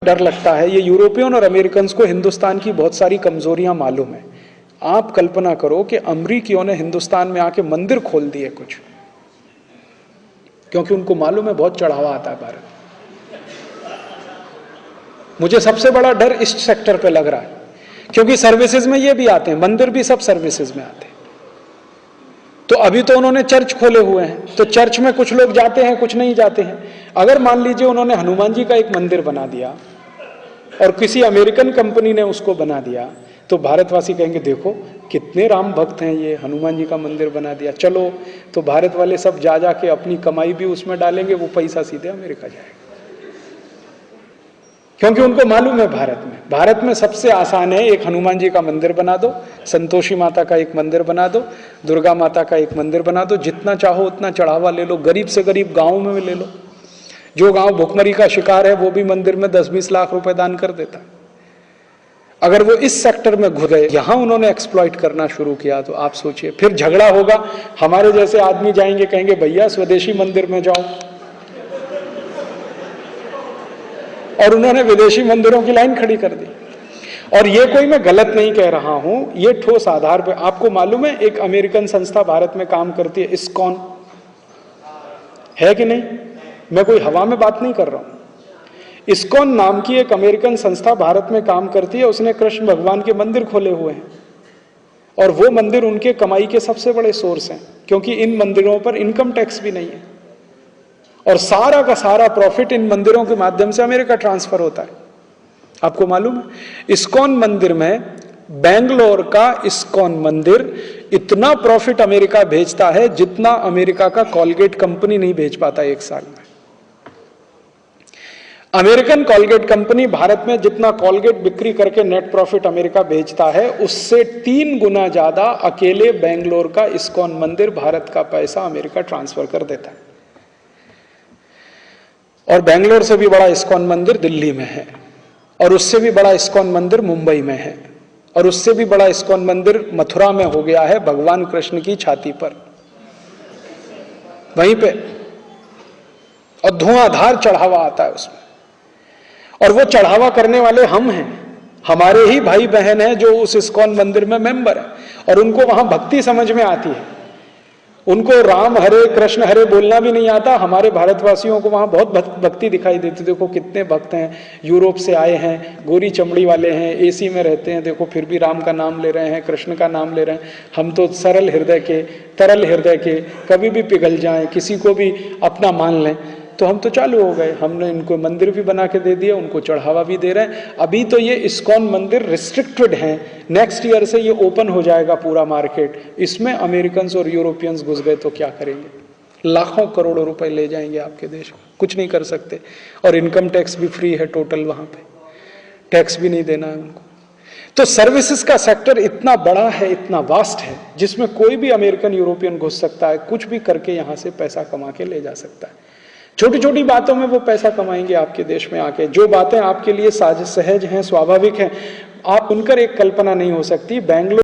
डर लगता है। ये यूरोपियन और अमेरिकन को हिंदुस्तान की बहुत सारी कमजोरियां मालूम है। आप कल्पना करो कि अमरीकियों ने हिंदुस्तान में आके मंदिर खोल दिए कुछ, क्योंकि उनको मालूम है बहुत चढ़ावा आता है भारत। मुझे सबसे बड़ा डर इस सेक्टर पे लग रहा है, क्योंकि सर्विसेज में ये भी आते हैं, मंदिर भी सब सर्विसेज में आते हैं। तो अभी तो उन्होंने चर्च खोले हुए हैं, तो चर्च में कुछ लोग जाते हैं, कुछ नहीं जाते हैं। अगर मान लीजिए उन्होंने हनुमान जी का एक मंदिर बना दिया और किसी अमेरिकन कंपनी ने उसको बना दिया, तो भारतवासी कहेंगे देखो कितने राम भक्त हैं, ये हनुमान जी का मंदिर बना दिया, चलो। तो भारत वाले सब जा जाके अपनी कमाई भी उसमें डालेंगे, वो पैसा सीधे अमेरिका जाएगा, क्योंकि उनको मालूम है भारत में सबसे आसान है, एक हनुमान जी का मंदिर बना दो, संतोषी माता का एक मंदिर बना दो, दुर्गा माता का एक मंदिर बना दो, जितना चाहो उतना चढ़ावा ले लो, गरीब से गरीब गाँव में ले लो। जो गांव भुखमरी का शिकार है वो भी मंदिर में 10-20 लाख रुपए दान कर देता है। अगर वो इस सेक्टर में घुस गए, यहां उन्होंने एक्सप्लॉइट करना शुरू किया, तो आप सोचिए फिर झगड़ा होगा। हमारे जैसे आदमी जाएंगे, कहेंगे भैया स्वदेशी मंदिर में जाओ, और उन्होंने विदेशी मंदिरों की लाइन खड़ी कर दी। और ये कोई मैं गलत नहीं कह रहा हूं, ये ठोस आधार पर। आपको मालूम है एक अमेरिकन संस्था भारत में काम करती है, इस्कॉन, है कि नहीं? मैं कोई हवा में बात नहीं कर रहा हूं। इस्कॉन नाम की एक अमेरिकन संस्था भारत में काम करती है, उसने कृष्ण भगवान के मंदिर खोले हुए हैं, और वो मंदिर उनके कमाई के सबसे बड़े सोर्स हैं, क्योंकि इन मंदिरों पर इनकम टैक्स भी नहीं है, और सारा का सारा प्रॉफिट इन मंदिरों के माध्यम से अमेरिका ट्रांसफर होता है। आपको मालूम है इस्कॉन मंदिर में, बेंगलोर का इस्कॉन मंदिर इतना प्रॉफिट अमेरिका भेजता है जितना अमेरिका का कॉलगेट कंपनी नहीं भेज पाता एक साल में। अमेरिकन कॉलगेट कंपनी भारत में जितना कॉलगेट बिक्री करके नेट प्रॉफिट अमेरिका बेचता है, उससे 3 गुना ज्यादा अकेले बेंगलोर का इस्कॉन मंदिर भारत का पैसा अमेरिका ट्रांसफर कर देता है। और बेंगलोर से भी बड़ा इस्कॉन मंदिर दिल्ली में है, और उससे भी बड़ा इस्कॉन मंदिर मुंबई में है, और उससे भी बड़ा इस्कॉन मंदिर मथुरा में हो गया है, भगवान कृष्ण की छाती पर, वहीं पे, और धुआंधार चढ़ावा आता है उसमें। और वो चढ़ावा करने वाले हम हैं, हमारे ही भाई बहन हैं जो उस इस्कॉन मंदिर में मेंबर हैं, और उनको वहां भक्ति समझ में आती है। उनको राम हरे कृष्ण हरे बोलना भी नहीं आता। हमारे भारतवासियों को वहां बहुत भक्ति दिखाई देती। देखो कितने भक्त हैं, यूरोप से आए हैं, गोरी चमड़ी वाले हैं, एसी में रहते हैं, देखो फिर भी राम का नाम ले रहे हैं, कृष्ण का नाम ले रहे हैं। हम तो सरल हृदय के, तरल हृदय के, कभी भी पिघल जाएं, किसी को भी अपना मान लें, तो हम तो चालू हो गए। हमने इनको मंदिर भी बना के दे दिया, उनको चढ़ावा भी दे रहे हैं। अभी तो ये इस्कॉन मंदिर रिस्ट्रिक्टेड हैं, नेक्स्ट ईयर से ये ओपन हो जाएगा पूरा मार्केट। इसमें अमेरिकन्स और यूरोपियंस घुस गए तो क्या करेंगे? लाखों करोड़ों रुपए ले जाएंगे आपके देश को, कुछ नहीं कर सकते। और इनकम टैक्स भी फ्री है टोटल, वहां पे टैक्स भी नहीं देना है उनको। तो सर्विसेज का सेक्टर इतना बड़ा है, इतना वास्ट है, जिसमें कोई भी अमेरिकन यूरोपियन घुस सकता है, कुछ भी करके यहां से पैसा कमा के ले जा सकता है। छोटी छोटी बातों में वो पैसा कमाएंगे आपके देश में आके। जो बातें आपके लिए सहज हैं, स्वाभाविक हैं, आप उनकर एक कल्पना नहीं हो सकती। बेंगलोर